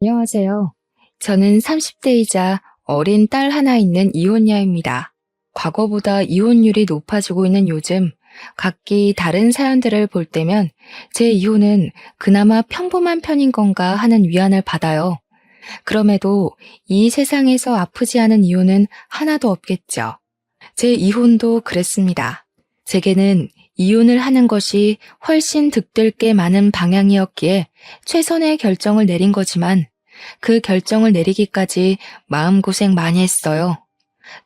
안녕하세요. 저는 30대이자 어린 딸 하나 있는 이혼녀입니다. 과거보다 이혼율이 높아지고 있는 요즘, 각기 다른 사연들을 볼 때면 제 이혼은 그나마 평범한 편인 건가 하는 위안을 받아요. 그럼에도 이 세상에서 아프지 않은 이혼은 하나도 없겠죠. 제 이혼도 그랬습니다. 제게는 이혼을 하는 것이 훨씬 득될 게 많은 방향이었기에 최선의 결정을 내린 거지만 그 결정을 내리기까지 마음고생 많이 했어요.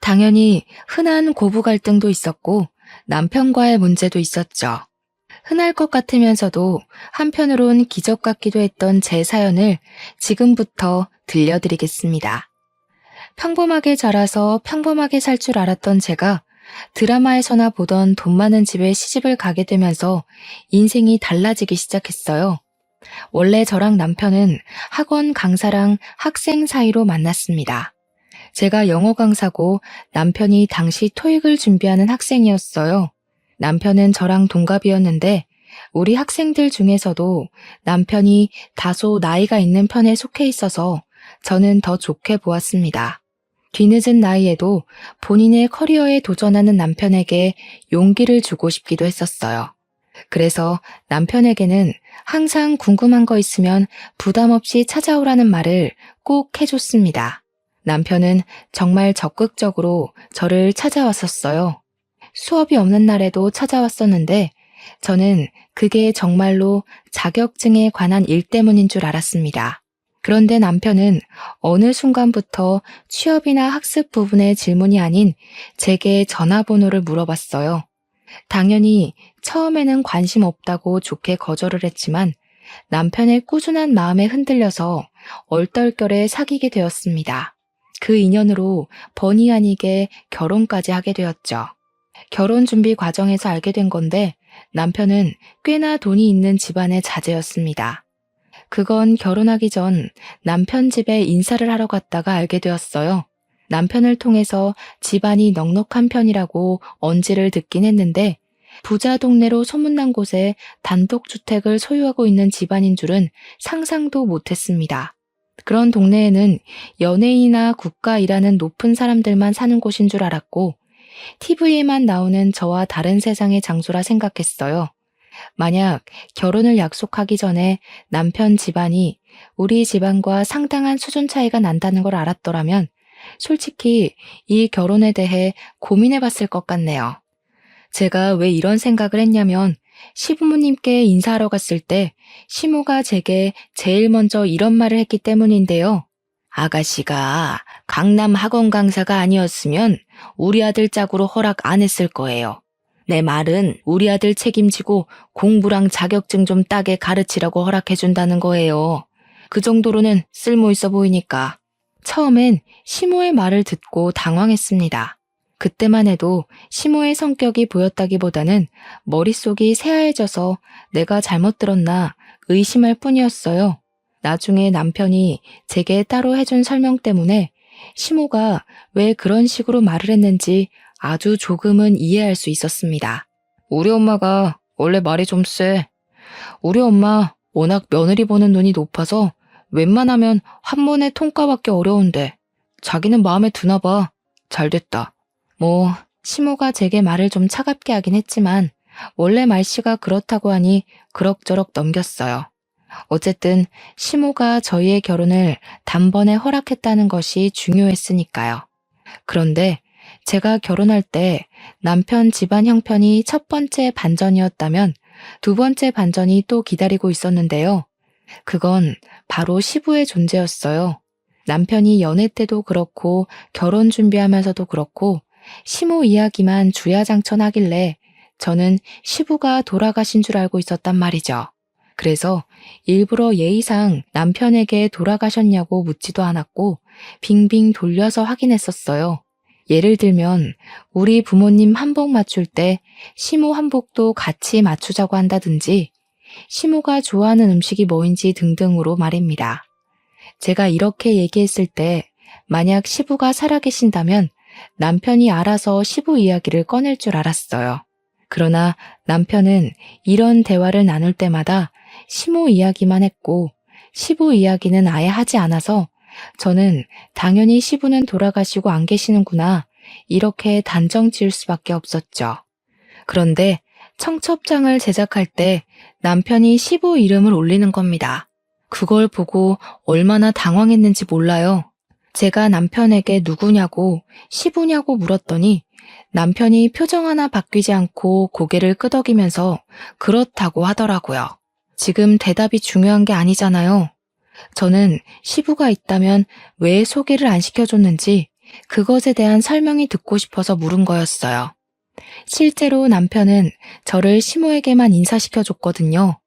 당연히 흔한 고부 갈등도 있었고 남편과의 문제도 있었죠. 흔할 것 같으면서도 한편으론 기적 같기도 했던 제 사연을 지금부터 들려드리겠습니다. 평범하게 자라서 평범하게 살 줄 알았던 제가 드라마에서나 보던 돈 많은 집에 시집을 가게 되면서 인생이 달라지기 시작했어요. 원래 저랑 남편은 학원 강사랑 학생 사이로 만났습니다. 제가 영어 강사고 남편이 당시 토익을 준비하는 학생이었어요. 남편은 저랑 동갑이었는데 우리 학생들 중에서도 남편이 다소 나이가 있는 편에 속해 있어서 저는 더 좋게 보았습니다. 뒤늦은 나이에도 본인의 커리어에 도전하는 남편에게 용기를 주고 싶기도 했었어요. 그래서 남편에게는 항상 궁금한 거 있으면 부담 없이 찾아오라는 말을 꼭 해줬습니다. 남편은 정말 적극적으로 저를 찾아왔었어요. 수업이 없는 날에도 찾아왔었는데 저는 그게 정말로 자격증에 관한 일 때문인 줄 알았습니다. 그런데 남편은 어느 순간부터 취업이나 학습 부분의 질문이 아닌 제게 전화번호를 물어봤어요. 당연히 처음에는 관심 없다고 좋게 거절을 했지만 남편의 꾸준한 마음에 흔들려서 얼떨결에 사귀게 되었습니다. 그 인연으로 본의 아니게 결혼까지 하게 되었죠. 결혼 준비 과정에서 알게 된 건데 남편은 꽤나 돈이 있는 집안의 자제였습니다. 그건 결혼하기 전 남편 집에 인사를 하러 갔다가 알게 되었어요. 남편을 통해서 집안이 넉넉한 편이라고 언지를 듣긴 했는데 부자 동네로 소문난 곳에 단독주택을 소유하고 있는 집안인 줄은 상상도 못했습니다. 그런 동네에는 연예인이나 국가 일하는 높은 사람들만 사는 곳인 줄 알았고 TV에만 나오는 저와 다른 세상의 장소라 생각했어요. 만약 결혼을 약속하기 전에 남편 집안이 우리 집안과 상당한 수준 차이가 난다는 걸 알았더라면 솔직히 이 결혼에 대해 고민해 봤을 것 같네요. 제가 왜 이런 생각을 했냐면 시부모님께 인사하러 갔을 때 시모가 제게 제일 먼저 이런 말을 했기 때문인데요. 아가씨가 강남 학원 강사가 아니었으면 우리 아들 짝으로 허락 안 했을 거예요. 내 말은 우리 아들 책임지고 공부랑 자격증 좀 따게 가르치라고 허락해준다는 거예요. 그 정도로는 쓸모 있어 보이니까. 처음엔 시모의 말을 듣고 당황했습니다. 그때만 해도 시모의 성격이 보였다기보다는 머릿속이 새하얘져서 내가 잘못 들었나 의심할 뿐이었어요. 나중에 남편이 제게 따로 해준 설명 때문에 시모가 왜 그런 식으로 말을 했는지 아주 조금은 이해할 수 있었습니다. 우리 엄마가 원래 말이 좀 세. 우리 엄마 워낙 며느리 보는 눈이 높아서 웬만하면 한 번에 통과받기 어려운데 자기는 마음에 드나 봐. 잘됐다. 시모가 제게 말을 좀 차갑게 하긴 했지만 원래 말씨가 그렇다고 하니 그럭저럭 넘겼어요. 어쨌든 시모가 저희의 결혼을 단번에 허락했다는 것이 중요했으니까요. 그런데 제가 결혼할 때 남편 집안 형편이 첫 번째 반전이었다면 두 번째 반전이 또 기다리고 있었는데요. 그건 바로 시부의 존재였어요. 남편이 연애 때도 그렇고 결혼 준비하면서도 그렇고 시모 이야기만 주야장천 하길래 저는 시부가 돌아가신 줄 알고 있었단 말이죠. 그래서 일부러 예의상 남편에게 돌아가셨냐고 묻지도 않았고 빙빙 돌려서 확인했었어요. 예를 들면 우리 부모님 한복 맞출 때 시모 한복도 같이 맞추자고 한다든지 시모가 좋아하는 음식이 뭐인지 등등으로 말입니다. 제가 이렇게 얘기했을 때 만약 시부가 살아계신다면 남편이 알아서 시부 이야기를 꺼낼 줄 알았어요. 그러나 남편은 이런 대화를 나눌 때마다 시모 이야기만 했고 시부 이야기는 아예 하지 않아서 저는 당연히 시부는 돌아가시고 안 계시는구나 이렇게 단정 지을 수밖에 없었죠. 그런데 청첩장을 제작할 때 남편이 시부 이름을 올리는 겁니다. 그걸 보고 얼마나 당황했는지 몰라요. 제가 남편에게 누구냐고 시부냐고 물었더니 남편이 표정 하나 바뀌지 않고 고개를 끄덕이면서 그렇다고 하더라고요. 지금 대답이 중요한 게 아니잖아요. 저는 시부가 있다면 왜 소개를 안 시켜줬는지 그것에 대한 설명이 듣고 싶어서 물은 거였어요. 실제로 남편은 저를 시모에게만 인사시켜줬거든요.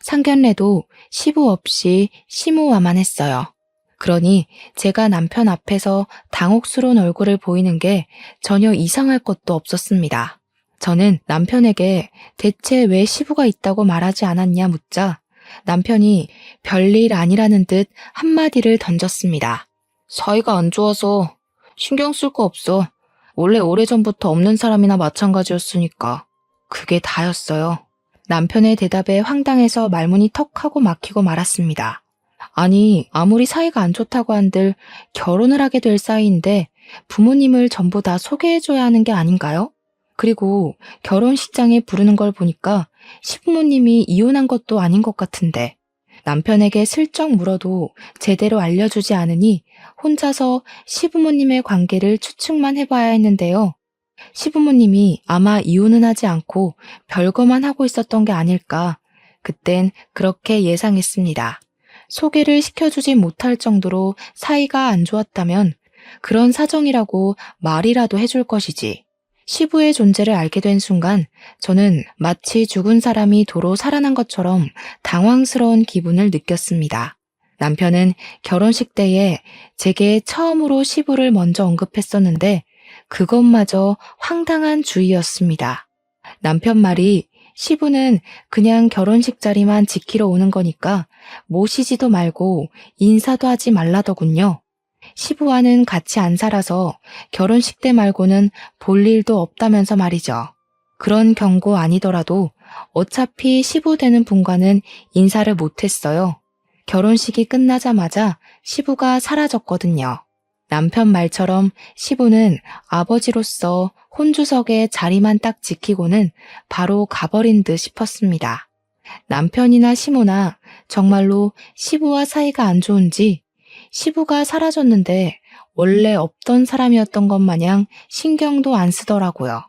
상견례도 시부 없이 시모와만 했어요. 그러니 제가 남편 앞에서 당혹스러운 얼굴을 보이는 게 전혀 이상할 것도 없었습니다. 저는 남편에게 대체 왜 시부가 있다고 말하지 않았냐 묻자 남편이 별일 아니라는 듯 한마디를 던졌습니다. 사이가 안 좋아서 신경 쓸 거 없어. 원래 오래전부터 없는 사람이나 마찬가지였으니까. 그게 다였어요. 남편의 대답에 황당해서 말문이 턱 하고 막히고 말았습니다. 아니, 아무리 사이가 안 좋다고 한들 결혼을 하게 될 사이인데 부모님을 전부 다 소개해줘야 하는 게 아닌가요? 그리고 결혼식장에 부르는 걸 보니까 시부모님이 이혼한 것도 아닌 것 같은데 남편에게 슬쩍 물어도 제대로 알려주지 않으니 혼자서 시부모님의 관계를 추측만 해봐야 했는데요. 시부모님이 아마 이혼은 하지 않고 별거만 하고 있었던 게 아닐까. 그땐 그렇게 예상했습니다. 소개를 시켜주지 못할 정도로 사이가 안 좋았다면 그런 사정이라고 말이라도 해줄 것이지. 시부의 존재를 알게 된 순간 저는 마치 죽은 사람이 도로 살아난 것처럼 당황스러운 기분을 느꼈습니다. 남편은 결혼식 때에 제게 처음으로 시부를 먼저 언급했었는데 그것마저 황당한 주의였습니다. 남편 말이 시부는 그냥 결혼식 자리만 지키러 오는 거니까 모시지도 말고 인사도 하지 말라더군요. 시부와는 같이 안 살아서 결혼식 때 말고는 볼 일도 없다면서 말이죠. 그런 경고 아니더라도 어차피 시부 되는 분과는 인사를 못했어요. 결혼식이 끝나자마자 시부가 사라졌거든요. 남편 말처럼 시부는 아버지로서 혼주석에 자리만 딱 지키고는 바로 가버린 듯 싶었습니다. 남편이나 시모나 정말로 시부와 사이가 안 좋은지 시부가 사라졌는데 원래 없던 사람이었던 것 마냥 신경도 안 쓰더라고요.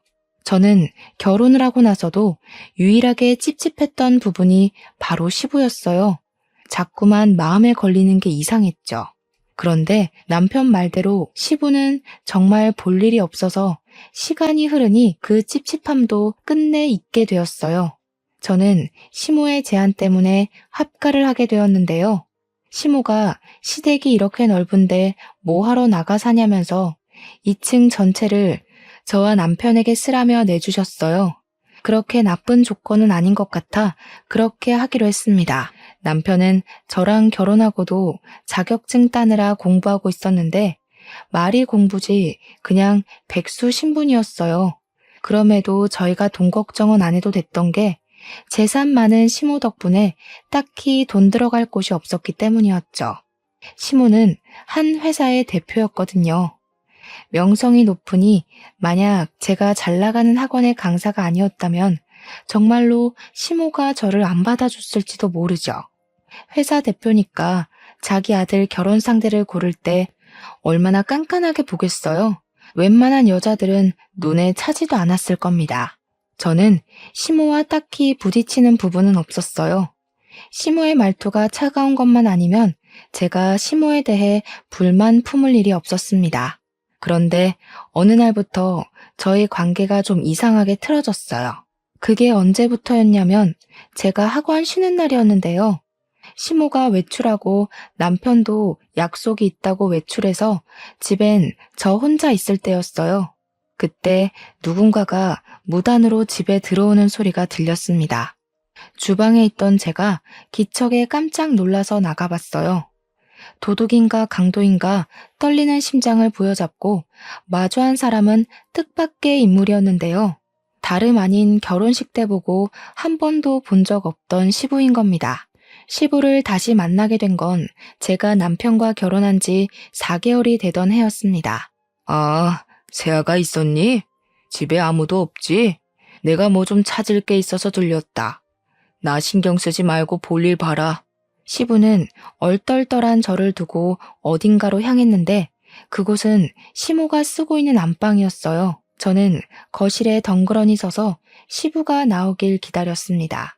저는 결혼을 하고 나서도 유일하게 찝찝했던 부분이 바로 시부였어요. 자꾸만 마음에 걸리는 게 이상했죠. 그런데 남편 말대로 시부는 정말 볼 일이 없어서 시간이 흐르니 그 찝찝함도 끝내 잊게 되었어요. 저는 시모의 제안 때문에 합가를 하게 되었는데요. 시모가 시댁이 이렇게 넓은데 뭐하러 나가 사냐면서 2층 전체를 저와 남편에게 쓰라며 내주셨어요. 그렇게 나쁜 조건은 아닌 것 같아 그렇게 하기로 했습니다. 남편은 저랑 결혼하고도 자격증 따느라 공부하고 있었는데 말이 공부지 그냥 백수 신분이었어요. 그럼에도 저희가 돈 걱정은 안 해도 됐던 게 재산 많은 시모 덕분에 딱히 돈 들어갈 곳이 없었기 때문이었죠. 시모는 한 회사의 대표였거든요. 명성이 높으니 만약 제가 잘 나가는 학원의 강사가 아니었다면 정말로 시모가 저를 안 받아줬을지도 모르죠. 회사 대표니까 자기 아들 결혼 상대를 고를 때 얼마나 깐깐하게 보겠어요. 웬만한 여자들은 눈에 차지도 않았을 겁니다. 저는 시모와 딱히 부딪히는 부분은 없었어요. 시모의 말투가 차가운 것만 아니면 제가 시모에 대해 불만 품을 일이 없었습니다. 그런데 어느 날부터 저희 관계가 좀 이상하게 틀어졌어요. 그게 언제부터였냐면 제가 학원 쉬는 날이었는데요. 시모가 외출하고 남편도 약속이 있다고 외출해서 집엔 저 혼자 있을 때였어요. 그때 누군가가 무단으로 집에 들어오는 소리가 들렸습니다. 주방에 있던 제가 기척에 깜짝 놀라서 나가봤어요. 도둑인가 강도인가 떨리는 심장을 부여잡고 마주한 사람은 뜻밖의 인물이었는데요. 다름 아닌 결혼식 때 보고 한 번도 본 적 없던 시부인 겁니다. 시부를 다시 만나게 된 건 제가 남편과 결혼한 지 4개월이 되던 해였습니다. 아, 세아가 있었니? 집에 아무도 없지? 내가 뭐 좀 찾을 게 있어서 들렸다. 나 신경 쓰지 말고 볼일 봐라. 시부는 얼떨떨한 저를 두고 어딘가로 향했는데 그곳은 시모가 쓰고 있는 안방이었어요. 저는 거실에 덩그러니 서서 시부가 나오길 기다렸습니다.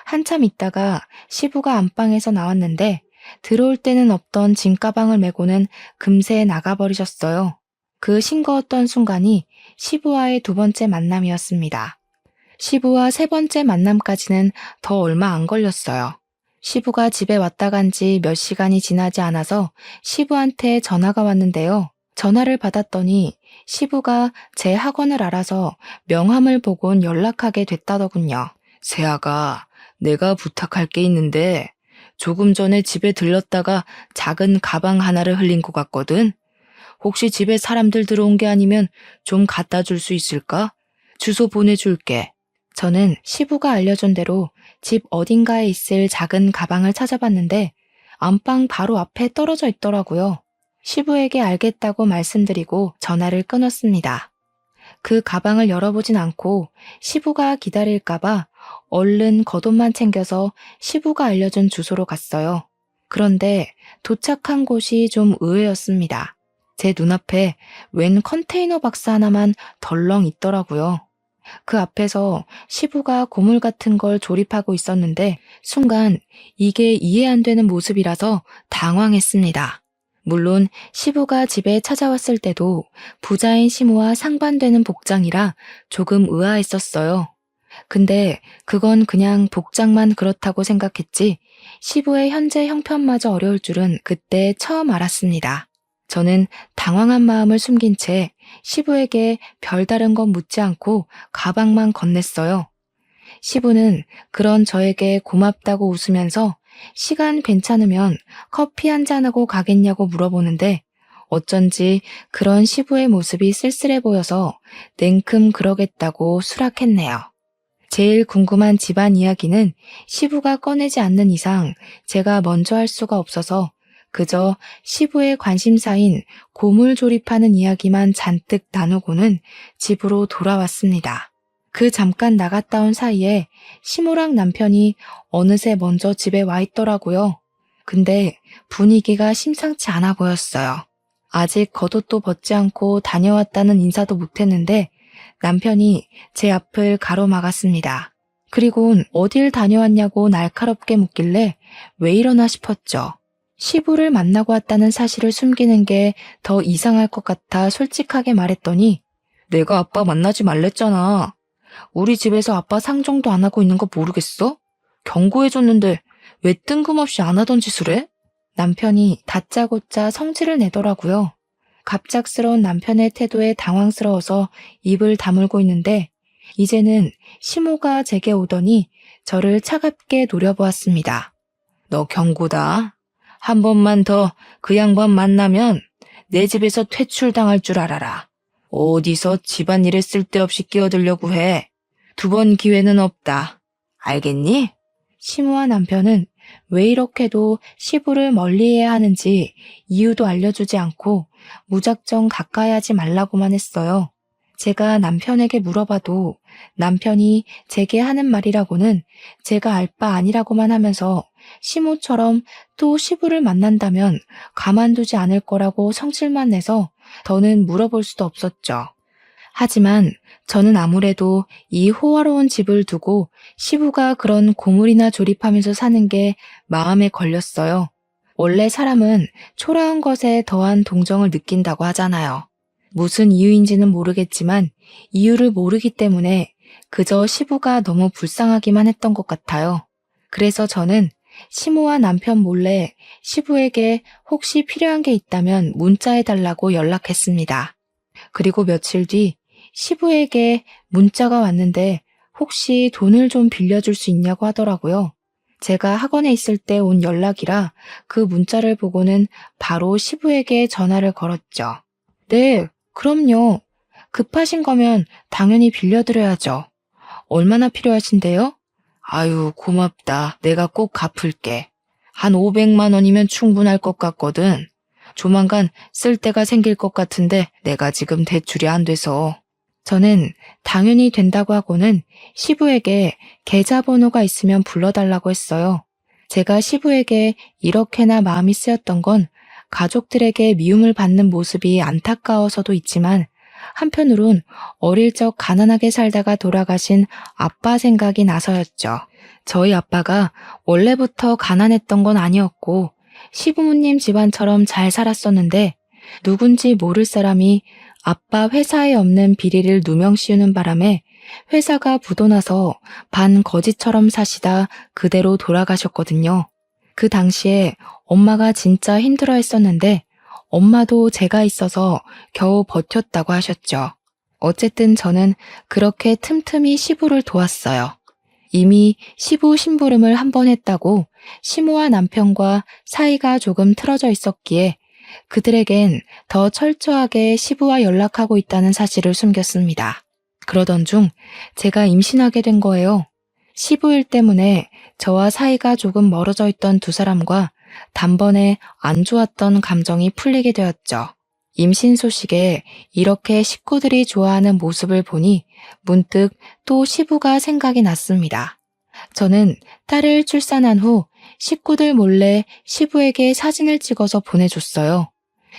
한참 있다가 시부가 안방에서 나왔는데 들어올 때는 없던 짐가방을 메고는 금세 나가버리셨어요. 그 싱거웠던 순간이 시부와의 두 번째 만남이었습니다. 시부와 세 번째 만남까지는 더 얼마 안 걸렸어요. 시부가 집에 왔다 간 지 몇 시간이 지나지 않아서 시부한테 전화가 왔는데요. 전화를 받았더니 시부가 제 학원을 알아서 명함을 보곤 연락하게 됐다더군요. 세아가 내가 부탁할 게 있는데 조금 전에 집에 들렀다가 작은 가방 하나를 흘린 것 같거든. 혹시 집에 사람들 들어온 게 아니면 좀 갖다 줄 수 있을까? 주소 보내줄게. 저는 시부가 알려준 대로 집 어딘가에 있을 작은 가방을 찾아봤는데 안방 바로 앞에 떨어져 있더라고요. 시부에게 알겠다고 말씀드리고 전화를 끊었습니다. 그 가방을 열어보진 않고 시부가 기다릴까봐 얼른 겉옷만 챙겨서 시부가 알려준 주소로 갔어요. 그런데 도착한 곳이 좀 의외였습니다. 제 눈앞에 웬 컨테이너 박스 하나만 덜렁 있더라고요. 그 앞에서 시부가 고물 같은 걸 조립하고 있었는데 순간 이게 이해 안 되는 모습이라서 당황했습니다. 물론 시부가 집에 찾아왔을 때도 부자인 시모와 상반되는 복장이라 조금 의아했었어요. 근데 그건 그냥 복장만 그렇다고 생각했지 시부의 현재 형편마저 어려울 줄은 그때 처음 알았습니다. 저는 당황한 마음을 숨긴 채 시부에게 별다른 건 묻지 않고 가방만 건넸어요. 시부는 그런 저에게 고맙다고 웃으면서 시간 괜찮으면 커피 한잔하고 가겠냐고 물어보는데 어쩐지 그런 시부의 모습이 쓸쓸해 보여서 냉큼 그러겠다고 수락했네요. 제일 궁금한 집안 이야기는 시부가 꺼내지 않는 이상 제가 먼저 할 수가 없어서 그저 시부의 관심사인 고물 조립하는 이야기만 잔뜩 나누고는 집으로 돌아왔습니다. 그 잠깐 나갔다 온 사이에 시모랑 남편이 어느새 먼저 집에 와 있더라고요. 근데 분위기가 심상치 않아 보였어요. 아직 겉옷도 벗지 않고 다녀왔다는 인사도 못했는데 남편이 제 앞을 가로막았습니다. 그리곤 어딜 다녀왔냐고 날카롭게 묻길래 왜 이러나 싶었죠. 시부를 만나고 왔다는 사실을 숨기는 게 더 이상할 것 같아 솔직하게 말했더니 내가 아빠 만나지 말랬잖아. 우리 집에서 아빠 상종도 안 하고 있는 거 모르겠어? 경고해줬는데 왜 뜬금없이 안 하던 짓을 해? 남편이 다짜고짜 성질을 내더라고요. 갑작스러운 남편의 태도에 당황스러워서 입을 다물고 있는데 이제는 시모가 제게 오더니 저를 차갑게 노려보았습니다. 너 경고다. 한 번만 더 그 양반 만나면 내 집에서 퇴출당할 줄 알아라. 어디서 집안일에 쓸데없이 끼어들려고 해. 두 번 기회는 없다. 알겠니? 시모와 남편은 왜 이렇게도 시부를 멀리해야 하는지 이유도 알려주지 않고 무작정 가까이 하지 말라고만 했어요. 제가 남편에게 물어봐도 남편이 제게 하는 말이라고는 제가 알 바 아니라고만 하면서 시모처럼 또 시부를 만난다면 가만두지 않을 거라고 성질만 내서 더는 물어볼 수도 없었죠. 하지만 저는 아무래도 이 호화로운 집을 두고 시부가 그런 고물이나 조립하면서 사는 게 마음에 걸렸어요. 원래 사람은 초라한 것에 더한 동정을 느낀다고 하잖아요. 무슨 이유인지는 모르겠지만 이유를 모르기 때문에 그저 시부가 너무 불쌍하기만 했던 것 같아요. 그래서 저는 시모와 남편 몰래 시부에게 혹시 필요한 게 있다면 문자해달라고 연락했습니다. 그리고 며칠 뒤 시부에게 문자가 왔는데 혹시 돈을 좀 빌려줄 수 있냐고 하더라고요. 제가 학원에 있을 때 온 연락이라 그 문자를 보고는 바로 시부에게 전화를 걸었죠. 네, 그럼요. 급하신 거면 당연히 빌려드려야죠. 얼마나 필요하신데요? 아유, 고맙다. 내가 꼭 갚을게. 한 500만 원이면 충분할 것 같거든. 조만간 쓸 데가 생길 것 같은데 내가 지금 대출이 안 돼서. 저는 당연히 된다고 하고는 시부에게 계좌번호가 있으면 불러달라고 했어요. 제가 시부에게 이렇게나 마음이 쓰였던 건 가족들에게 미움을 받는 모습이 안타까워서도 있지만 한편으론 어릴 적 가난하게 살다가 돌아가신 아빠 생각이 나서였죠. 저희 아빠가 원래부터 가난했던 건 아니었고 시부모님 집안처럼 잘 살았었는데 누군지 모를 사람이 아빠 회사에 없는 비리를 누명 씌우는 바람에 회사가 부도나서 반 거지처럼 사시다 그대로 돌아가셨거든요. 그 당시에 엄마가 진짜 힘들어 했었는데 엄마도 제가 있어서 겨우 버텼다고 하셨죠. 어쨌든 저는 그렇게 틈틈이 시부를 도왔어요. 이미 시부 심부름을 한 번 했다고 시모와 남편과 사이가 조금 틀어져 있었기에 그들에겐 더 철저하게 시부와 연락하고 있다는 사실을 숨겼습니다. 그러던 중 제가 임신하게 된 거예요. 시부 일 때문에 저와 사이가 조금 멀어져 있던 두 사람과 단번에 안 좋았던 감정이 풀리게 되었죠. 임신 소식에 이렇게 식구들이 좋아하는 모습을 보니 문득 또 시부가 생각이 났습니다. 저는 딸을 출산한 후 식구들 몰래 시부에게 사진을 찍어서 보내줬어요.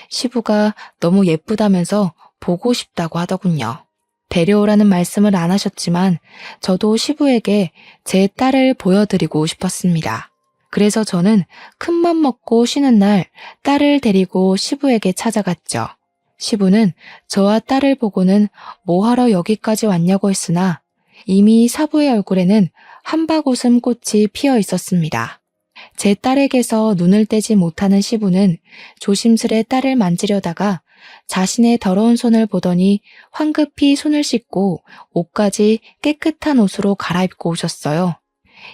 시부가 너무 예쁘다면서 보고 싶다고 하더군요. 데려오라는 말씀을 안 하셨지만 저도 시부에게 제 딸을 보여드리고 싶었습니다. 그래서 저는 큰맘 먹고 쉬는 날 딸을 데리고 시부에게 찾아갔죠. 시부는 저와 딸을 보고는 뭐하러 여기까지 왔냐고 했으나 이미 사부의 얼굴에는 한박웃음 꽃이 피어 있었습니다. 제 딸에게서 눈을 떼지 못하는 시부는 조심스레 딸을 만지려다가 자신의 더러운 손을 보더니 황급히 손을 씻고 옷까지 깨끗한 옷으로 갈아입고 오셨어요.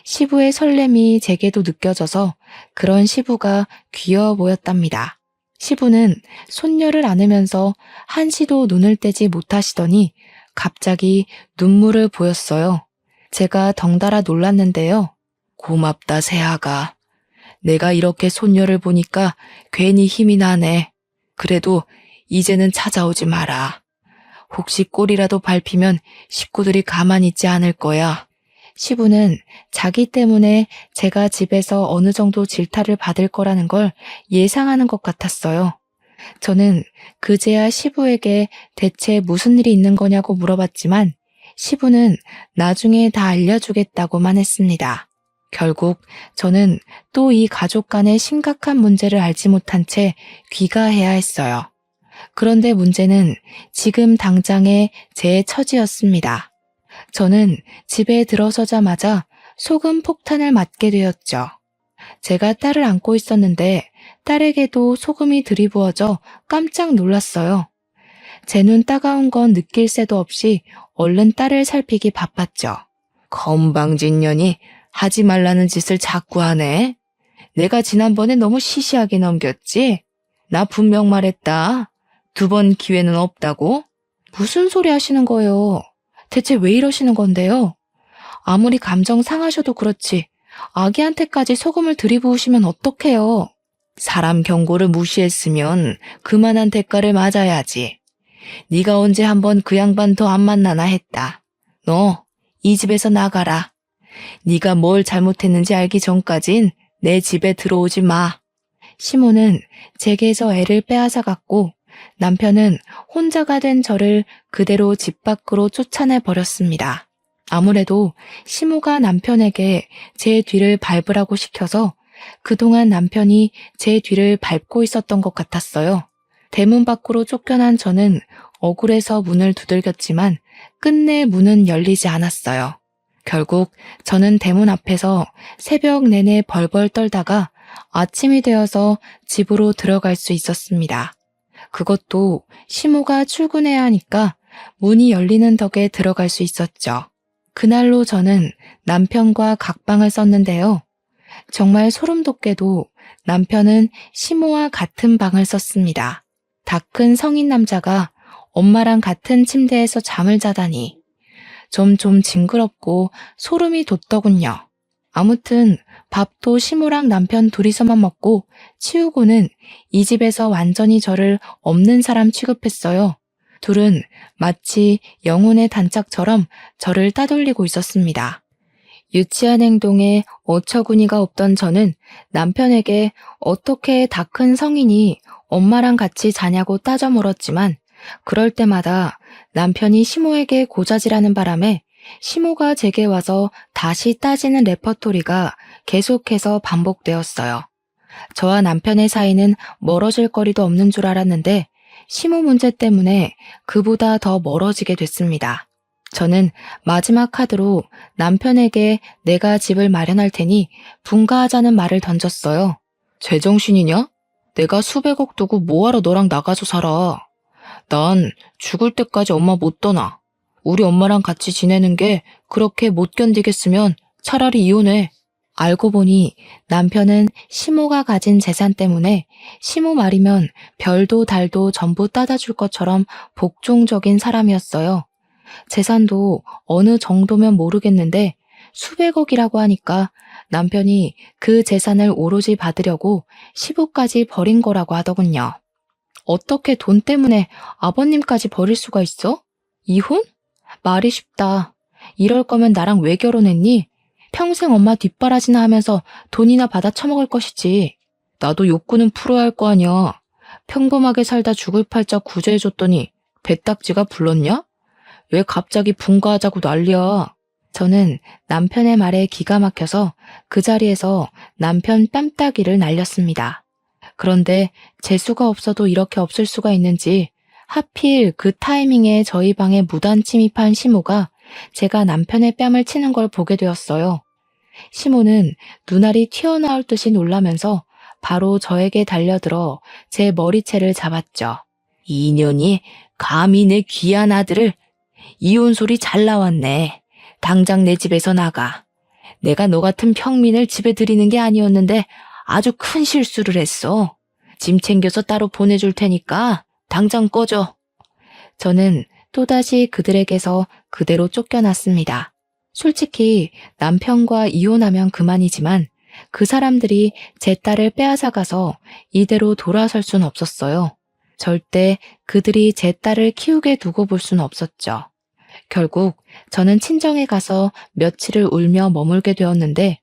시부의 설렘이 제게도 느껴져서 그런 시부가 귀여워 보였답니다. 시부는 손녀를 안으면서 한시도 눈을 떼지 못하시더니 갑자기 눈물을 보였어요. 제가 덩달아 놀랐는데요. 고맙다, 새아가. 내가 이렇게 손녀를 보니까 괜히 힘이 나네. 그래도 이제는 찾아오지 마라. 혹시 꼬리라도 밟히면 식구들이 가만히 있지 않을 거야. 시부는 자기 때문에 제가 집에서 어느 정도 질타를 받을 거라는 걸 예상하는 것 같았어요. 저는 그제야 시부에게 대체 무슨 일이 있는 거냐고 물어봤지만 시부는 나중에 다 알려주겠다고만 했습니다. 결국 저는 또 이 가족 간의 심각한 문제를 알지 못한 채 귀가해야 했어요. 그런데 문제는 지금 당장의 제 처지였습니다. 저는 집에 들어서자마자 소금 폭탄을 맞게 되었죠. 제가 딸을 안고 있었는데 딸에게도 소금이 들이부어져 깜짝 놀랐어요. 제 눈 따가운 건 느낄 새도 없이 얼른 딸을 살피기 바빴죠. 건방진년이 하지 말라는 짓을 자꾸 하네. 내가 지난번에 너무 시시하게 넘겼지? 나 분명 말했다. 2번 기회는 없다고? 무슨 소리 하시는 거예요? 대체 왜 이러시는 건데요? 아무리 감정 상하셔도 그렇지 아기한테까지 소금을 들이부으시면 어떡해요? 사람 경고를 무시했으면 그만한 대가를 맞아야지. 네가 언제 한번 그 양반 더 안 만나나 했다. 너 이 집에서 나가라. 네가 뭘 잘못했는지 알기 전까진 내 집에 들어오지 마. 시모는 제게서 애를 빼앗아갔고 남편은 혼자가 된 저를 그대로 집 밖으로 쫓아내 버렸습니다. 아무래도 시모가 남편에게 제 뒤를 밟으라고 시켜서 그동안 남편이 제 뒤를 밟고 있었던 것 같았어요. 대문 밖으로 쫓겨난 저는 억울해서 문을 두들겼지만 끝내 문은 열리지 않았어요. 결국 저는 대문 앞에서 새벽 내내 벌벌 떨다가 아침이 되어서 집으로 들어갈 수 있었습니다. 그것도 시모가 출근해야 하니까 문이 열리는 덕에 들어갈 수 있었죠. 그날로 저는 남편과 각방을 썼는데요. 정말 소름 돋게도 남편은 시모와 같은 방을 썼습니다. 다 큰 성인 남자가 엄마랑 같은 침대에서 잠을 자다니 좀 징그럽고 소름이 돋더군요. 아무튼 밥도 시모랑 남편 둘이서만 먹고 치우고는 이 집에서 완전히 저를 없는 사람 취급했어요. 둘은 마치 영혼의 단짝처럼 저를 따돌리고 있었습니다. 유치한 행동에 어처구니가 없던 저는 남편에게 어떻게 다 큰 성인이 엄마랑 같이 자냐고 따져 물었지만 그럴 때마다 남편이 시모에게 고자질하는 바람에 시모가 제게 와서 다시 따지는 레퍼토리가 계속해서 반복되었어요. 저와 남편의 사이는 멀어질 거리도 없는 줄 알았는데 시모 문제 때문에 그보다 더 멀어지게 됐습니다. 저는 마지막 카드로 남편에게 내가 집을 마련할 테니 분가하자는 말을 던졌어요. 제정신이냐? 내가 수백억 두고 뭐하러 너랑 나가서 살아. 난 죽을 때까지 엄마 못 떠나. 우리 엄마랑 같이 지내는 게 그렇게 못 견디겠으면 차라리 이혼해. 알고 보니 남편은 시모가 가진 재산 때문에 시모 말이면 별도 달도 전부 따다 줄 것처럼 복종적인 사람이었어요. 재산도 어느 정도면 모르겠는데 수백억이라고 하니까 남편이 그 재산을 오로지 받으려고 시부까지 버린 거라고 하더군요. 어떻게 돈 때문에 아버님까지 버릴 수가 있어? 이혼? 말이 쉽다. 이럴 거면 나랑 왜 결혼했니? 평생 엄마 뒷바라지나 하면서 돈이나 받아 처먹을 것이지. 나도 욕구는 풀어야 할 거 아니야. 평범하게 살다 죽을 팔자 구제해줬더니 배딱지가 불렀냐? 왜 갑자기 분가하자고 난리야? 저는 남편의 말에 기가 막혀서 그 자리에서 남편 뺨따기를 날렸습니다. 그런데 재수가 없어도 이렇게 없을 수가 있는지 하필 그 타이밍에 저희 방에 무단 침입한 시모가 제가 남편의 뺨을 치는 걸 보게 되었어요. 시모는 눈알이 튀어나올 듯이 놀라면서 바로 저에게 달려들어 제 머리채를 잡았죠. 이 년이 감히 내 귀한 아들을 이혼 소리 잘 나왔네. 당장 내 집에서 나가. 내가 너 같은 평민을 집에 들이는 게 아니었는데 아주 큰 실수를 했어. 짐 챙겨서 따로 보내줄 테니까 당장 꺼져. 저는 또다시 그들에게서 그대로 쫓겨났습니다. 솔직히 남편과 이혼하면 그만이지만 그 사람들이 제 딸을 빼앗아가서 이대로 돌아설 순 없었어요. 절대 그들이 제 딸을 키우게 두고 볼 순 없었죠. 결국 저는 친정에 가서 며칠을 울며 머물게 되었는데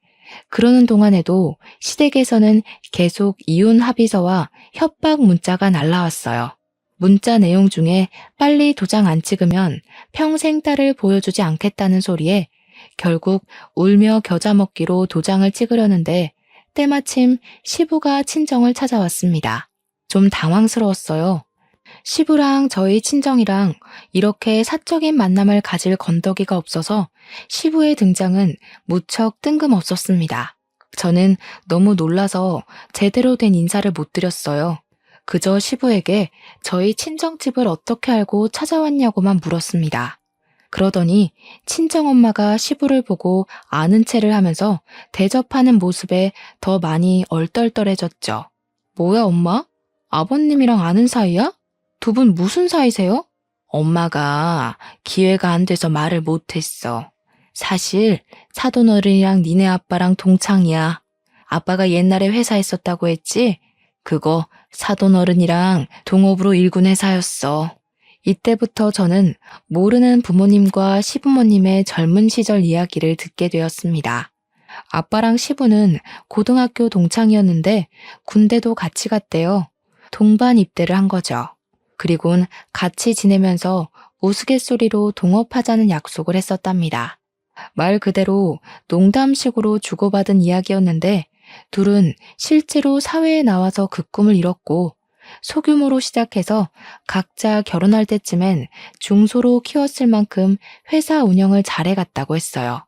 그러는 동안에도 시댁에서는 계속 이혼 합의서와 협박 문자가 날라왔어요. 문자 내용 중에 빨리 도장 안 찍으면 평생 딸을 보여주지 않겠다는 소리에 결국 울며 겨자 먹기로 도장을 찍으려는데 때마침 시부가 친정을 찾아왔습니다. 좀 당황스러웠어요. 시부랑 저희 친정이랑 이렇게 사적인 만남을 가질 건더기가 없어서 시부의 등장은 무척 뜬금없었습니다. 저는 너무 놀라서 제대로 된 인사를 못 드렸어요. 그저 시부에게 저희 친정집을 어떻게 알고 찾아왔냐고만 물었습니다. 그러더니 친정엄마가 시부를 보고 아는 체를 하면서 대접하는 모습에 더 많이 얼떨떨해졌죠. 뭐야 엄마? 아버님이랑 아는 사이야? 두 분 무슨 사이세요? 엄마가 기회가 안 돼서 말을 못했어. 사실 사돈어른이랑 니네 아빠랑 동창이야. 아빠가 옛날에 회사 했었다고 했지? 그거 사돈어른이랑 동업으로 일군 회사였어. 이때부터 저는 모르는 부모님과 시부모님의 젊은 시절 이야기를 듣게 되었습니다. 아빠랑 시부는 고등학교 동창이었는데 군대도 같이 갔대요. 동반 입대를 한 거죠. 그리곤 같이 지내면서 우스갯소리로 동업하자는 약속을 했었답니다. 말 그대로 농담식으로 주고받은 이야기였는데 둘은 실제로 사회에 나와서 그 꿈을 이뤘고 소규모로 시작해서 각자 결혼할 때쯤엔 중소로 키웠을 만큼 회사 운영을 잘해갔다고 했어요.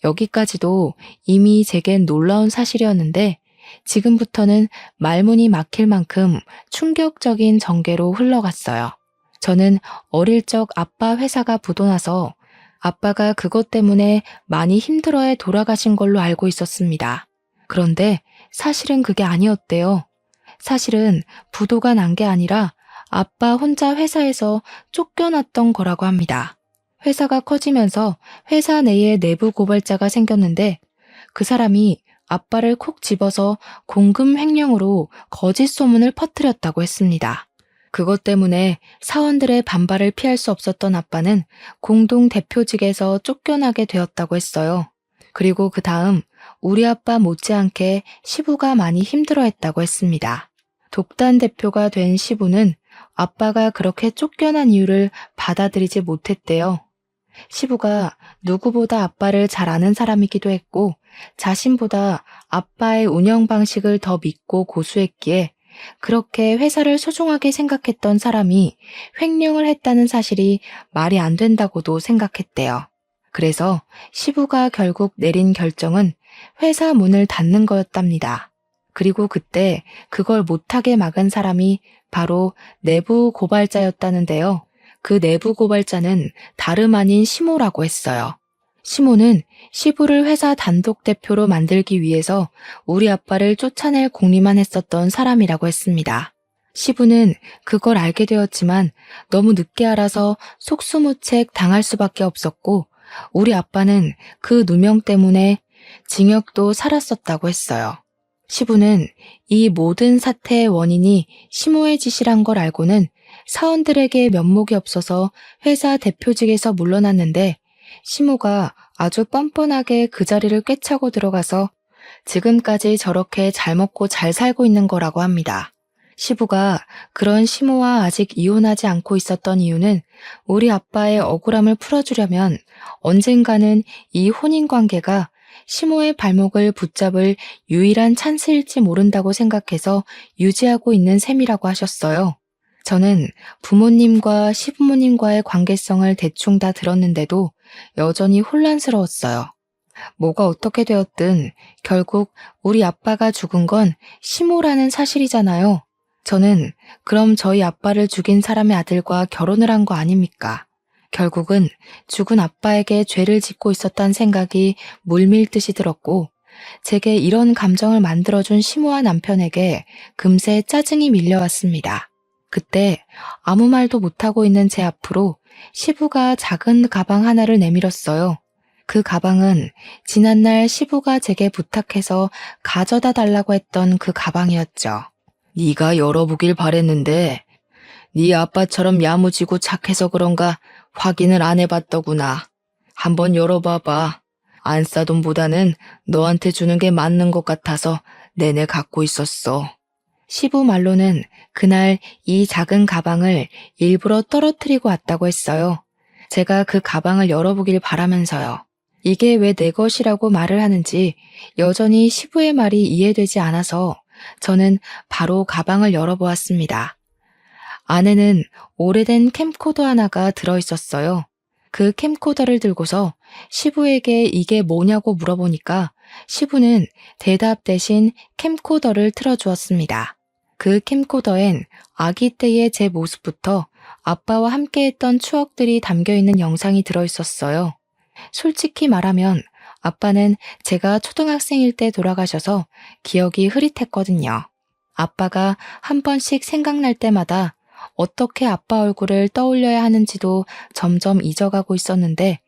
여기까지도 이미 제겐 놀라운 사실이었는데 지금부터는 말문이 막힐 만큼 충격적인 전개로 흘러갔어요. 저는 어릴 적 아빠 회사가 부도나서 아빠가 그것 때문에 많이 힘들어해 돌아가신 걸로 알고 있었습니다. 그런데 사실은 그게 아니었대요. 사실은 부도가 난 게 아니라 아빠 혼자 회사에서 쫓겨났던 거라고 합니다. 회사가 커지면서 회사 내에 내부 고발자가 생겼는데 그 사람이 아빠를 콕 집어서 공금 횡령으로 거짓 소문을 퍼뜨렸다고 했습니다. 그것 때문에 사원들의 반발을 피할 수 없었던 아빠는 공동 대표직에서 쫓겨나게 되었다고 했어요. 그리고 그 다음 우리 아빠 못지않게 시부가 많이 힘들어했다고 했습니다. 독단 대표가 된 시부는 아빠가 그렇게 쫓겨난 이유를 받아들이지 못했대요. 시부가 누구보다 아빠를 잘 아는 사람이기도 했고 자신보다 아빠의 운영 방식을 더 믿고 고수했기에 그렇게 회사를 소중하게 생각했던 사람이 횡령을 했다는 사실이 말이 안 된다고도 생각했대요. 그래서 시부가 결국 내린 결정은 회사 문을 닫는 거였답니다. 그리고 그때 그걸 못하게 막은 사람이 바로 내부 고발자였다는데요. 그 내부 고발자는 다름 아닌 시모라고 했어요. 시모는 시부를 회사 단독 대표로 만들기 위해서 우리 아빠를 쫓아낼 궁리만 했었던 사람이라고 했습니다. 시부는 그걸 알게 되었지만 너무 늦게 알아서 속수무책 당할 수밖에 없었고 우리 아빠는 그 누명 때문에 징역도 살았었다고 했어요. 시부는 이 모든 사태의 원인이 시모의 짓이란 걸 알고는 사원들에게 면목이 없어서 회사 대표직에서 물러났는데 시모가 아주 뻔뻔하게 그 자리를 꿰차고 들어가서 지금까지 저렇게 잘 먹고 잘 살고 있는 거라고 합니다. 시부가 그런 시모와 아직 이혼하지 않고 있었던 이유는 우리 아빠의 억울함을 풀어주려면 언젠가는 이 혼인관계가 시모의 발목을 붙잡을 유일한 찬스일지 모른다고 생각해서 유지하고 있는 셈이라고 하셨어요. 저는 부모님과 시부모님과의 관계성을 대충 다 들었는데도 여전히 혼란스러웠어요. 뭐가 어떻게 되었든 결국 우리 아빠가 죽은 건 시모라는 사실이잖아요. 저는 그럼 저희 아빠를 죽인 사람의 아들과 결혼을 한 거 아닙니까? 결국은 죽은 아빠에게 죄를 짓고 있었다는 생각이 물밀듯이 들었고 제게 이런 감정을 만들어준 시모와 남편에게 금세 짜증이 밀려왔습니다. 그때 아무 말도 못하고 있는 제 앞으로 시부가 작은 가방 하나를 내밀었어요. 그 가방은 지난날 시부가 제게 부탁해서 가져다 달라고 했던 그 가방이었죠. 네가 열어보길 바랬는데 네 아빠처럼 야무지고 착해서 그런가 확인을 안 해봤더구나. 한번 열어봐봐. 안 싸돈보다는 너한테 주는 게 맞는 것 같아서 내내 갖고 있었어. 시부 말로는 그날 이 작은 가방을 일부러 떨어뜨리고 왔다고 했어요. 제가 그 가방을 열어보길 바라면서요. 이게 왜 내 것이라고 말을 하는지 여전히 시부의 말이 이해되지 않아서 저는 바로 가방을 열어보았습니다. 안에는 오래된 캠코더 하나가 들어있었어요. 그 캠코더를 들고서 시부에게 이게 뭐냐고 물어보니까 시부는 대답 대신 캠코더를 틀어주었습니다. 그 캠코더엔 아기 때의 제 모습부터 아빠와 함께했던 추억들이 담겨있는 영상이 들어있었어요. 솔직히 말하면 아빠는 제가 초등학생일 때 돌아가셔서 기억이 흐릿했거든요. 아빠가 한 번씩 생각날 때마다 어떻게 아빠 얼굴을 떠올려야 하는지도 점점 잊어가고 있었는데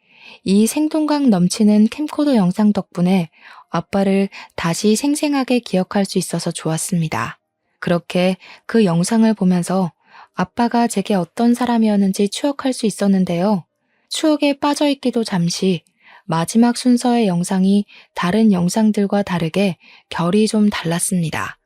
이 생동감 넘치는 캠코더 영상 덕분에 아빠를 다시 생생하게 기억할 수 있어서 좋았습니다. 그렇게 그 영상을 보면서 아빠가 제게 어떤 사람이었는지 추억할 수 있었는데요. 추억에 빠져있기도 잠시 마지막 순서의 영상이 다른 영상들과 다르게 결이 좀 달랐습니다.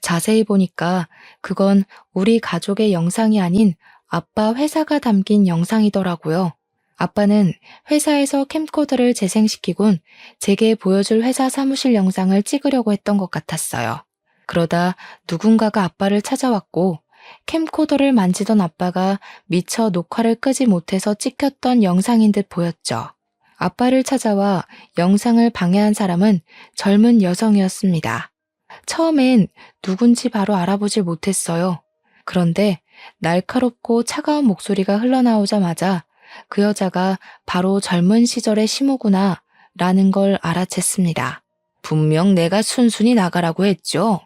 자세히 보니까 그건 우리 가족의 영상이 아닌 아빠 회사가 담긴 영상이더라고요. 아빠는 회사에서 캠코더를 재생시키곤 제게 보여줄 회사 사무실 영상을 찍으려고 했던 것 같았어요. 그러다 누군가가 아빠를 찾아왔고 캠코더를 만지던 아빠가 미처 녹화를 끄지 못해서 찍혔던 영상인 듯 보였죠. 아빠를 찾아와 영상을 방해한 사람은 젊은 여성이었습니다. 처음엔 누군지 바로 알아보질 못했어요. 그런데 날카롭고 차가운 목소리가 흘러나오자마자 그 여자가 바로 젊은 시절의 시모구나 라는 걸 알아챘습니다. 분명 내가 순순히 나가라고 했죠.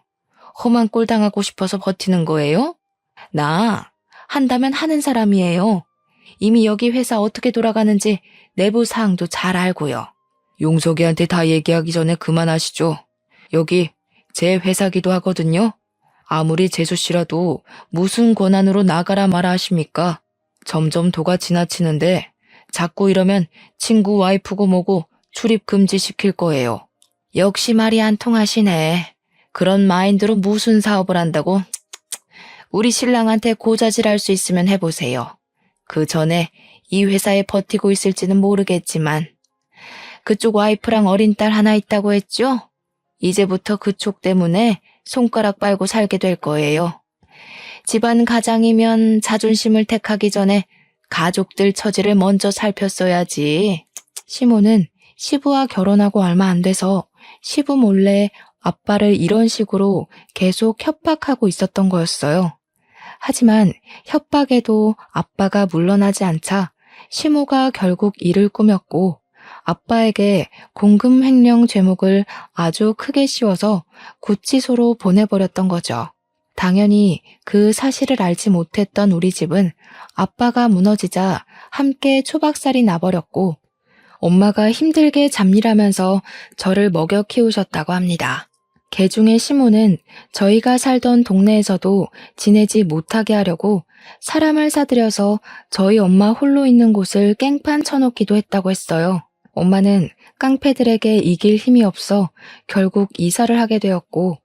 험한 꼴 당하고 싶어서 버티는 거예요? 나 한다면 하는 사람이에요. 이미 여기 회사 어떻게 돌아가는지 내부 사항도 잘 알고요. 용석이한테 다 얘기하기 전에 그만하시죠. 여기 제 회사기도 하거든요. 아무리 재수 씨라도 무슨 권한으로 나가라 마라 하십니까? 점점 도가 지나치는데 자꾸 이러면 친구 와이프고 뭐고 출입 금지 시킬 거예요. 역시 말이 안 통하시네. 그런 마인드로 무슨 사업을 한다고? 우리 신랑한테 고자질할 수 있으면 해보세요. 그 전에 이 회사에 버티고 있을지는 모르겠지만 그쪽 와이프랑 어린 딸 하나 있다고 했죠? 이제부터 그쪽 때문에 손가락 빨고 살게 될 거예요. 집안 가장이면 자존심을 택하기 전에 가족들 처지를 먼저 살폈어야지. 시모는 시부와 결혼하고 얼마 안 돼서 시부 몰래 아빠를 이런 식으로 계속 협박하고 있었던 거였어요. 하지만 협박에도 아빠가 물러나지 않자 시모가 결국 일을 꾸몄고 아빠에게 공금 횡령 죄목을 아주 크게 씌워서 구치소로 보내버렸던 거죠. 당연히 그 사실을 알지 못했던 우리 집은 아빠가 무너지자 함께 초박살이 나버렸고 엄마가 힘들게 잡일하면서 저를 먹여 키우셨다고 합니다. 개중의 시모는 저희가 살던 동네에서도 지내지 못하게 하려고 사람을 사들여서 저희 엄마 홀로 있는 곳을 깽판 쳐놓기도 했다고 했어요. 엄마는 깡패들에게 이길 힘이 없어 결국 이사를 하게 되었고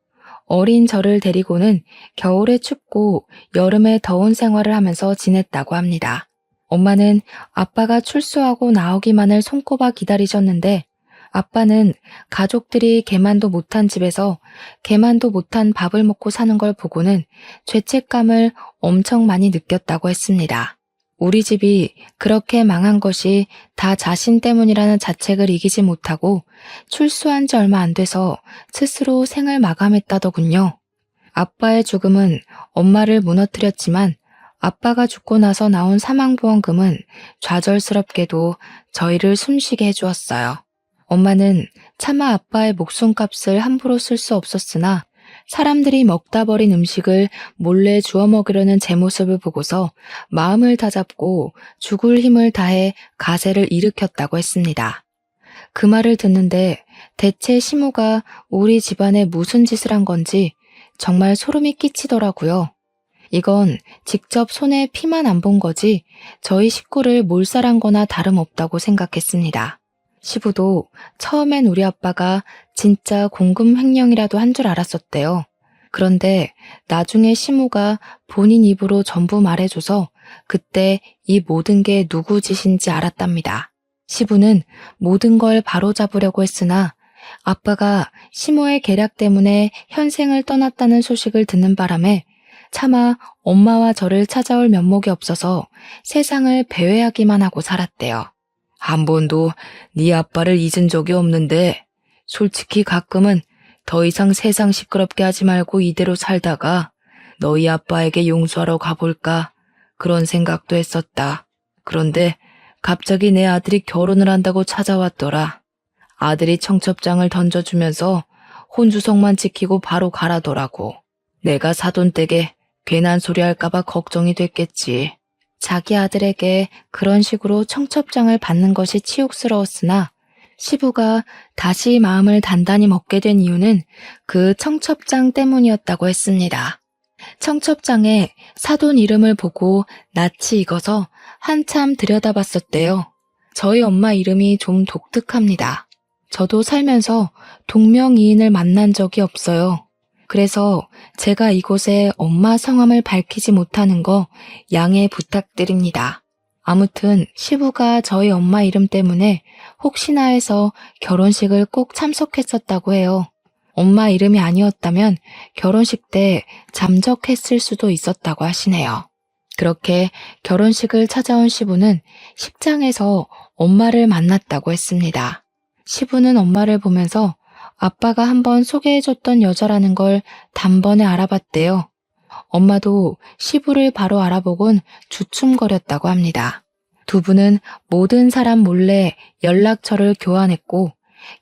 어린 저를 데리고는 겨울에 춥고 여름에 더운 생활을 하면서 지냈다고 합니다. 엄마는 아빠가 출소하고 나오기만을 손꼽아 기다리셨는데 아빠는 가족들이 개만도 못한 집에서 개만도 못한 밥을 먹고 사는 걸 보고는 죄책감을 엄청 많이 느꼈다고 했습니다. 우리 집이 그렇게 망한 것이 다 자신 때문이라는 자책을 이기지 못하고 출소한 지 얼마 안 돼서 스스로 생을 마감했다더군요. 아빠의 죽음은 엄마를 무너뜨렸지만 아빠가 죽고 나서 나온 사망보험금은 좌절스럽게도 저희를 숨쉬게 해주었어요. 엄마는 차마 아빠의 목숨값을 함부로 쓸 수 없었으나 사람들이 먹다 버린 음식을 몰래 주워 먹으려는 제 모습을 보고서 마음을 다잡고 죽을 힘을 다해 가세를 일으켰다고 했습니다. 그 말을 듣는데 대체 시모가 우리 집안에 무슨 짓을 한 건지 정말 소름이 끼치더라고요. 이건 직접 손에 피만 안 본 거지 저희 식구를 몰살한 거나 다름없다고 생각했습니다. 시부도 처음엔 우리 아빠가 진짜 공금 횡령이라도 한 줄 알았었대요. 그런데 나중에 시모가 본인 입으로 전부 말해줘서 그때 이 모든 게 누구 짓인지 알았답니다. 시부는 모든 걸 바로잡으려고 했으나 아빠가 시모의 계략 때문에 현생을 떠났다는 소식을 듣는 바람에 차마 엄마와 저를 찾아올 면목이 없어서 세상을 배회하기만 하고 살았대요. 한 번도 네 아빠를 잊은 적이 없는데 솔직히 가끔은 더 이상 세상 시끄럽게 하지 말고 이대로 살다가 너희 아빠에게 용서하러 가볼까 그런 생각도 했었다. 그런데 갑자기 내 아들이 결혼을 한다고 찾아왔더라. 아들이 청첩장을 던져주면서 혼주석만 지키고 바로 가라더라고. 내가 사돈댁에 괜한 소리 할까봐 걱정이 됐겠지. 자기 아들에게 그런 식으로 청첩장을 받는 것이 치욕스러웠으나 시부가 다시 마음을 단단히 먹게 된 이유는 그 청첩장 때문이었다고 했습니다. 청첩장에 사돈 이름을 보고 낯이 익어서 한참 들여다봤었대요. 저희 엄마 이름이 좀 독특합니다. 저도 살면서 동명이인을 만난 적이 없어요. 그래서 제가 이곳에 엄마 성함을 밝히지 못하는 거 양해 부탁드립니다. 아무튼 시부가 저희 엄마 이름 때문에 혹시나 해서 결혼식을 꼭 참석했었다고 해요. 엄마 이름이 아니었다면 결혼식 때 잠적했을 수도 있었다고 하시네요. 그렇게 결혼식을 찾아온 시부는 식장에서 엄마를 만났다고 했습니다. 시부는 엄마를 보면서 아빠가 한번 소개해줬던 여자라는 걸 단번에 알아봤대요. 엄마도 시부를 바로 알아보곤 주춤거렸다고 합니다. 두 분은 모든 사람 몰래 연락처를 교환했고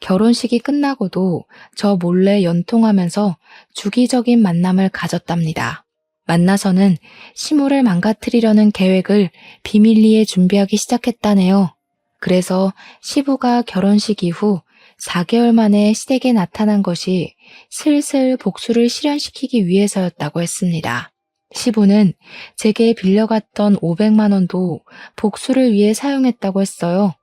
결혼식이 끝나고도 저 몰래 연통하면서 주기적인 만남을 가졌답니다. 만나서는 시모를 망가뜨리려는 계획을 비밀리에 준비하기 시작했다네요. 그래서 시부가 결혼식 이후 4개월 만에 시댁에 나타난 것이 슬슬 복수를 실현시키기 위해서였다고 했습니다. 시부는 제게 빌려갔던 500만 원도 복수를 위해 사용했다고 했어요.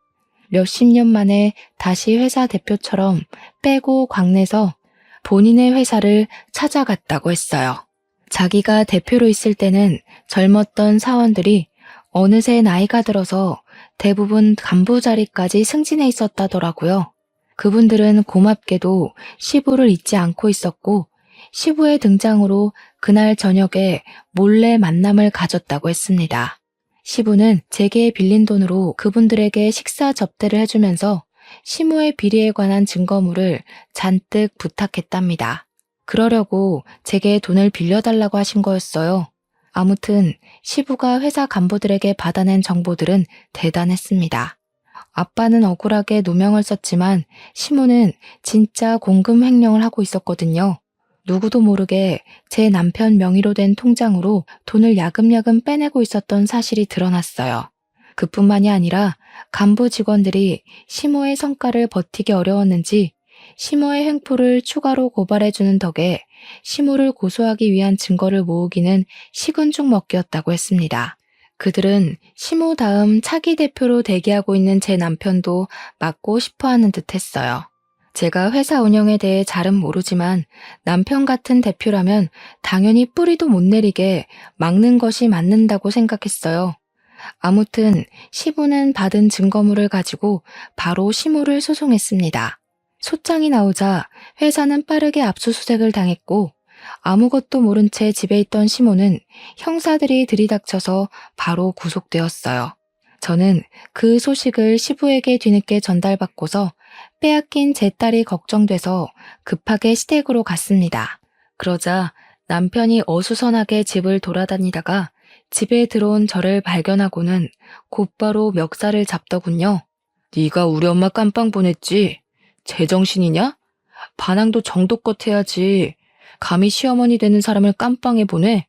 몇십 년 만에 다시 회사 대표처럼 빼고 광내서 본인의 회사를 찾아갔다고 했어요. 자기가 대표로 있을 때는 젊었던 사원들이 어느새 나이가 들어서 대부분 간부 자리까지 승진해 있었다더라고요. 그분들은 고맙게도 시부를 잊지 않고 있었고 시부의 등장으로 그날 저녁에 몰래 만남을 가졌다고 했습니다. 시부는 제게 빌린 돈으로 그분들에게 식사 접대를 해주면서 시모의 비리에 관한 증거물을 잔뜩 부탁했답니다. 그러려고 제게 돈을 빌려달라고 하신 거였어요. 아무튼 시부가 회사 간부들에게 받아낸 정보들은 대단했습니다. 아빠는 억울하게 누명을 썼지만 시모는 진짜 공금 횡령을 하고 있었거든요. 누구도 모르게 제 남편 명의로 된 통장으로 돈을 야금야금 빼내고 있었던 사실이 드러났어요. 그뿐만이 아니라 간부 직원들이 시모의 성과를 버티기 어려웠는지 시모의 횡포를 추가로 고발해주는 덕에 시모를 고소하기 위한 증거를 모으기는 식은 죽 먹기였다고 했습니다. 그들은 시모 다음 차기 대표로 대기하고 있는 제 남편도 맡고 싶어하는 듯 했어요. 제가 회사 운영에 대해 잘은 모르지만 남편 같은 대표라면 당연히 뿌리도 못 내리게 막는 것이 맞는다고 생각했어요. 아무튼 시부는 받은 증거물을 가지고 바로 시모를 소송했습니다. 소장이 나오자 회사는 빠르게 압수수색을 당했고 아무것도 모른 채 집에 있던 시모는 형사들이 들이닥쳐서 바로 구속되었어요. 저는 그 소식을 시부에게 뒤늦게 전달받고서 빼앗긴 제 딸이 걱정돼서 급하게 시댁으로 갔습니다. 그러자 남편이 어수선하게 집을 돌아다니다가 집에 들어온 저를 발견하고는 곧바로 멱살을 잡더군요. 네가 우리 엄마 깜빵 보냈지? 제정신이냐? 반항도 정도껏 해야지. 감히 시어머니 되는 사람을 깜빵에 보내?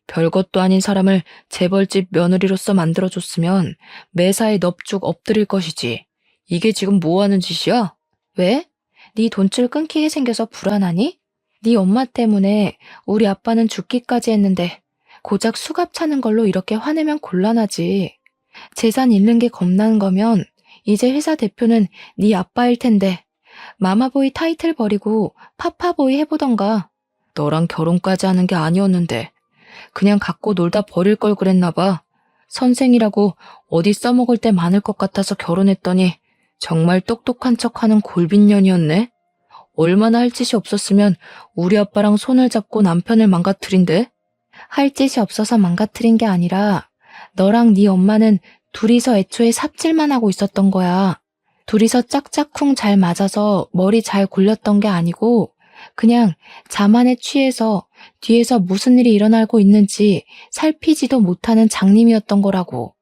별것도 아닌 사람을 재벌집 며느리로서 만들어줬으면 매사에 넙죽 엎드릴 것이지. 이게 지금 뭐 하는 짓이야? 왜? 네 돈줄 끊기게 생겨서 불안하니? 네 엄마 때문에 우리 아빠는 죽기까지 했는데 고작 수갑 차는 걸로 이렇게 화내면 곤란하지. 재산 잃는 게 겁나는 거면 이제 회사 대표는 네 아빠일 텐데 마마보이 타이틀 버리고 파파보이 해보던가. 너랑 결혼까지 하는 게 아니었는데 그냥 갖고 놀다 버릴 걸 그랬나 봐. 선생이라고 어디 써먹을 때 많을 것 같아서 결혼했더니 정말 똑똑한 척하는 골빈년이었네. 얼마나 할 짓이 없었으면 우리 아빠랑 손을 잡고 남편을 망가뜨린대? 할 짓이 없어서 망가뜨린 게 아니라 너랑 네 엄마는 둘이서 애초에 삽질만 하고 있었던 거야. 둘이서 짝짝쿵 잘 맞아서 머리 잘 굴렸던 게 아니고 그냥 자만에 취해서 뒤에서 무슨 일이 일어나고 있는지 살피지도 못하는 장님이었던 거라고.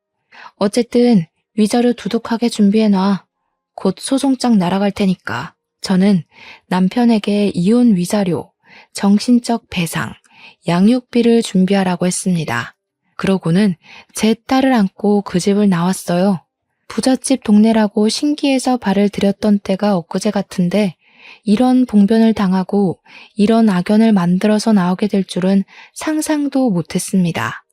어쨌든 위자료 두둑하게 준비해놔. 곧 소송장 날아갈 테니까. 저는 남편에게 이혼 위자료, 정신적 배상, 양육비를 준비하라고 했습니다. 그러고는 제 딸을 안고 그 집을 나왔어요. 부잣집 동네라고 신기해서 발을 들였던 때가 엊그제 같은데 이런 봉변을 당하고 이런 악연을 만들어서 나오게 될 줄은 상상도 못했습니다.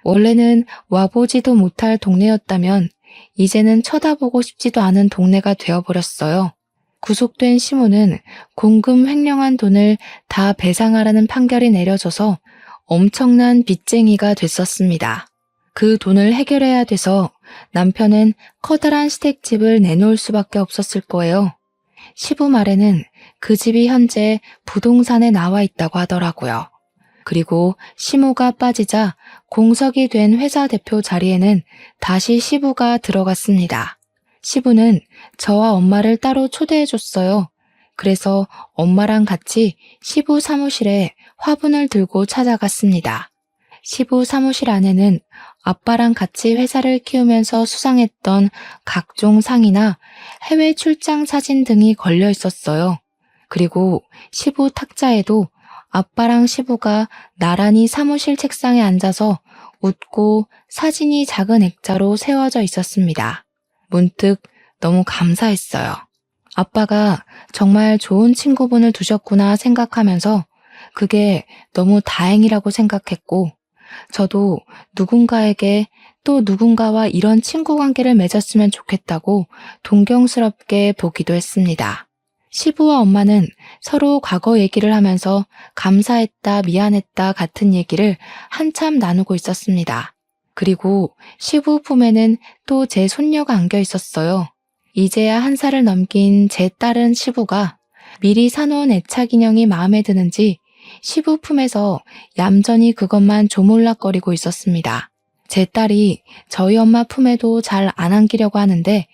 원래는 와보지도 못할 동네였다면 이제는 쳐다보고 싶지도 않은 동네가 되어버렸어요. 구속된 시모는 공금 횡령한 돈을 다 배상하라는 판결이 내려져서 엄청난 빚쟁이가 됐었습니다. 그 돈을 해결해야 돼서 남편은 커다란 시댁집을 내놓을 수밖에 없었을 거예요. 시부 말에는 그 집이 현재 부동산에 나와 있다고 하더라고요. 그리고 시모가 빠지자 공석이 된 회사 대표 자리에는 다시 시부가 들어갔습니다. 시부는 저와 엄마를 따로 초대해줬어요. 그래서 엄마랑 같이 시부 사무실에 화분을 들고 찾아갔습니다. 시부 사무실 안에는 아빠랑 같이 회사를 키우면서 수상했던 각종 상이나 해외 출장 사진 등이 걸려 있었어요. 그리고 시부 탁자에도 아빠랑 시부가 나란히 사무실 책상에 앉아서 웃고 사진이 작은 액자로 세워져 있었습니다. 문득 너무 감사했어요. 아빠가 정말 좋은 친구분을 두셨구나 생각하면서 그게 너무 다행이라고 생각했고, 저도 누군가에게 또 누군가와 이런 친구 관계를 맺었으면 좋겠다고 동경스럽게 보기도 했습니다. 시부와 엄마는 서로 과거 얘기를 하면서 감사했다, 미안했다 같은 얘기를 한참 나누고 있었습니다. 그리고 시부 품에는 또 제 손녀가 안겨 있었어요. 이제야 1살을 넘긴 제 딸은 시부가 미리 사놓은 애착 인형이 마음에 드는지 시부 품에서 얌전히 그것만 조물락거리고 있었습니다. 제 딸이 저희 엄마 품에도 잘 안 안기려고 하는데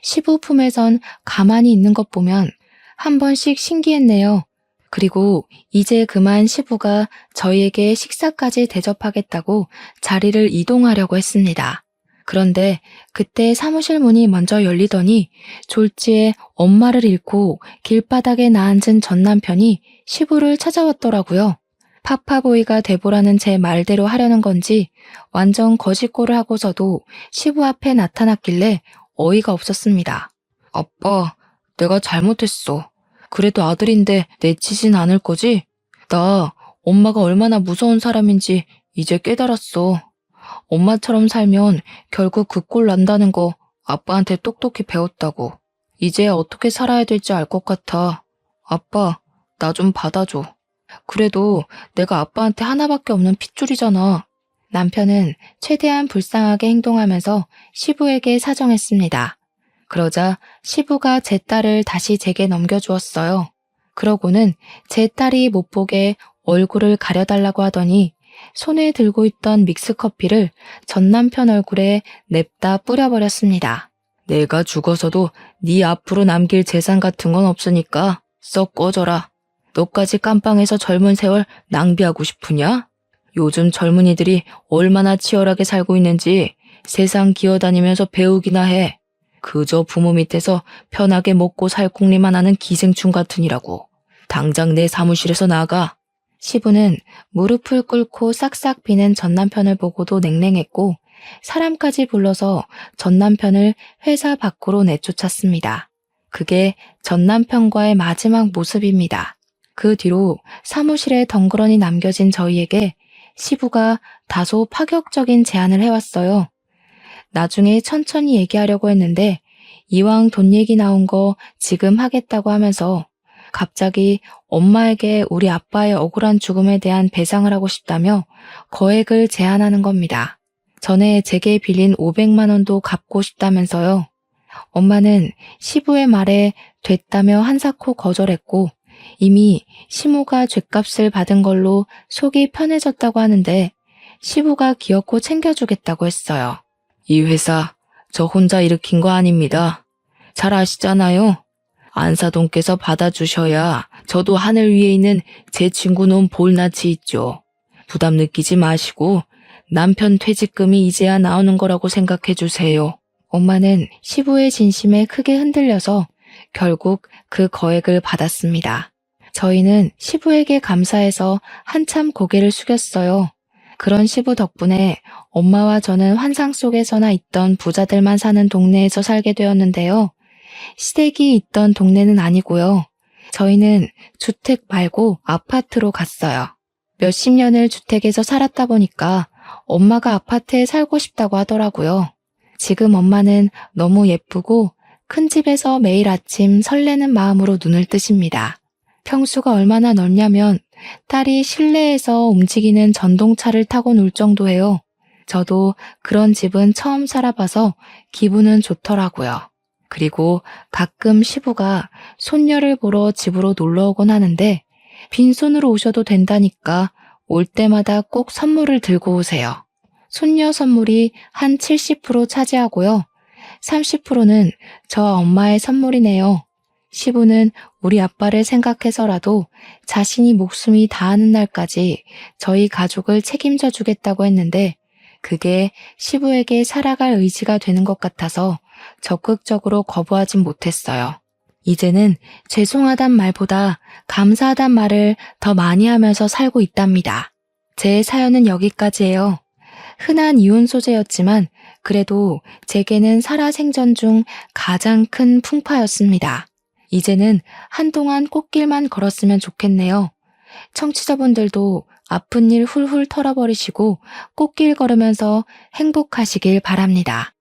시부 품에선 가만히 있는 것 보면 한 번씩 신기했네요. 그리고 이제 그만 시부가 저희에게 식사까지 대접하겠다고 자리를 이동하려고 했습니다. 그런데 그때 사무실 문이 먼저 열리더니 졸지에 엄마를 잃고 길바닥에 나앉은 전 남편이 시부를 찾아왔더라고요. 파파보이가 돼보라는 제 말대로 하려는 건지 완전 거짓골을 하고서도 시부 앞에 나타났길래 어이가 없었습니다. 아빠, 내가 잘못했어. 그래도 아들인데 내치진 않을 거지? 나 엄마가 얼마나 무서운 사람인지 이제 깨달았어. 엄마처럼 살면 결국 그 꼴 난다는 거 아빠한테 똑똑히 배웠다고. 이제 어떻게 살아야 될지 알 것 같아. 아빠, 나 좀 받아줘. 그래도 내가 아빠한테 하나밖에 없는 핏줄이잖아. 남편은 최대한 불쌍하게 행동하면서 시부에게 사정했습니다. 그러자 시부가 제 딸을 다시 제게 넘겨주었어요. 그러고는 제 딸이 못 보게 얼굴을 가려달라고 하더니 손에 들고 있던 믹스커피를 전 남편 얼굴에 냅다 뿌려버렸습니다. 내가 죽어서도 네 앞으로 남길 재산 같은 건 없으니까 썩 꺼져라. 너까지 깜빵에서 젊은 세월 낭비하고 싶으냐? 요즘 젊은이들이 얼마나 치열하게 살고 있는지 세상 기어다니면서 배우기나 해. 그저 부모 밑에서 편하게 먹고 살 궁리만 하는 기생충 같으니라고. 당장 내 사무실에서 나가. 시부는 무릎을 꿇고 싹싹 비는 전 남편을 보고도 냉랭했고 사람까지 불러서 전 남편을 회사 밖으로 내쫓았습니다. 그게 전 남편과의 마지막 모습입니다. 그 뒤로 사무실에 덩그러니 남겨진 저희에게 시부가 다소 파격적인 제안을 해왔어요. 나중에 천천히 얘기하려고 했는데 이왕 돈 얘기 나온 거 지금 하겠다고 하면서 갑자기 엄마에게 우리 아빠의 억울한 죽음에 대한 배상을 하고 싶다며 거액을 제안하는 겁니다. 전에 제게 빌린 500만 원도 갚고 싶다면서요. 엄마는 시부의 말에 됐다며 한사코 거절했고 이미 시모가 죗값을 받은 걸로 속이 편해졌다고 하는데 시부가 기어코 챙겨주겠다고 했어요. 이 회사 저 혼자 일으킨 거 아닙니다. 잘 아시잖아요. 안사돈께서 받아주셔야 저도 하늘 위에 있는 제 친구 놈 볼낯이 있죠. 부담 느끼지 마시고 남편 퇴직금이 이제야 나오는 거라고 생각해 주세요. 엄마는 시부의 진심에 크게 흔들려서 결국 그 거액을 받았습니다. 저희는 시부에게 감사해서 한참 고개를 숙였어요. 그런 시부 덕분에 엄마와 저는 환상 속에서나 있던 부자들만 사는 동네에서 살게 되었는데요. 시댁이 있던 동네는 아니고요. 저희는 주택 말고 아파트로 갔어요. 몇십 년을 주택에서 살았다 보니까 엄마가 아파트에 살고 싶다고 하더라고요. 지금 엄마는 너무 예쁘고 큰 집에서 매일 아침 설레는 마음으로 눈을 뜨십니다. 평수가 얼마나 넓냐면 딸이 실내에서 움직이는 전동차를 타고 놀 정도예요. 저도 그런 집은 처음 살아봐서 기분은 좋더라고요. 그리고 가끔 시부가 손녀를 보러 집으로 놀러 오곤 하는데 빈손으로 오셔도 된다니까 올 때마다 꼭 선물을 들고 오세요. 손녀 선물이 한 70% 차지하고요. 30%는 저 엄마의 선물이네요. 시부는 우리 아빠를 생각해서라도 자신이 목숨이 다하는 날까지 저희 가족을 책임져 주겠다고 했는데 그게 시부에게 살아갈 의지가 되는 것 같아서 적극적으로 거부하진 못했어요. 이제는 죄송하단 말보다 감사하단 말을 더 많이 하면서 살고 있답니다. 제 사연은 여기까지예요. 흔한 이혼 소재였지만 그래도 제게는 살아생전 중 가장 큰 풍파였습니다. 이제는 한동안 꽃길만 걸었으면 좋겠네요. 청취자분들도 아픈 일 훌훌 털어버리시고 꽃길 걸으면서 행복하시길 바랍니다.